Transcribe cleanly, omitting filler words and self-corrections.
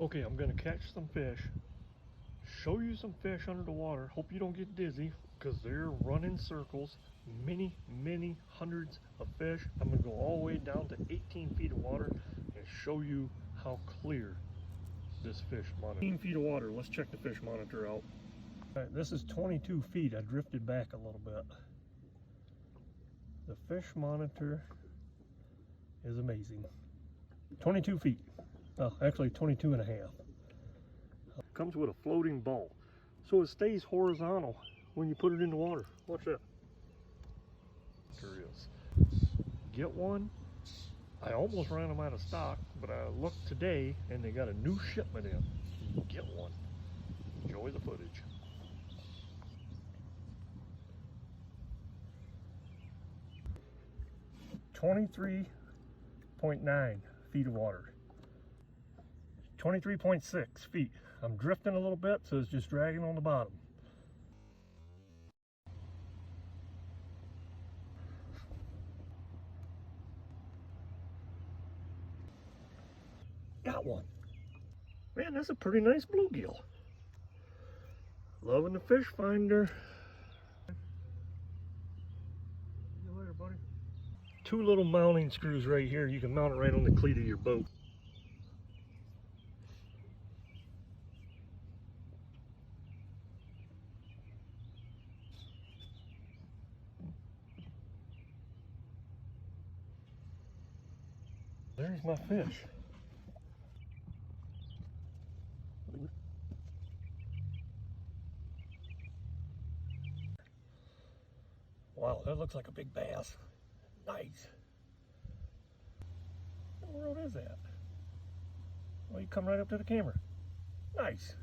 Okay, I'm gonna catch some fish, show you some fish under the water. Hope you don't get dizzy because they're running circles. Many hundreds of fish. I'm gonna go all the way down to 18 feet of water and show you how clear this fish monitor. 18 feet of water. Let's check the fish monitor out. All right, this is 22 feet. I drifted back a little bit. The fish monitor is amazing. 22 feet. Oh, actually 22 and a half. Comes with a floating ball, so it stays horizontal when you put it in the water. Watch that. There is. Get one. I almost ran them out of stock, but I looked today and they got a new shipment in. Get one. Enjoy the footage. .9 feet of water. 23.6 feet. I'm drifting a little bit, so it's just dragging on the bottom. Got one. Man, that's a pretty nice bluegill. Loving the fish finder. See you later, buddy. Two little mounting screws right here. You can mount it right on the cleat of your boat. There's my fish. Wow, that looks like a big bass. Nice. What in the world is that? Well, you come right up to the camera. Nice.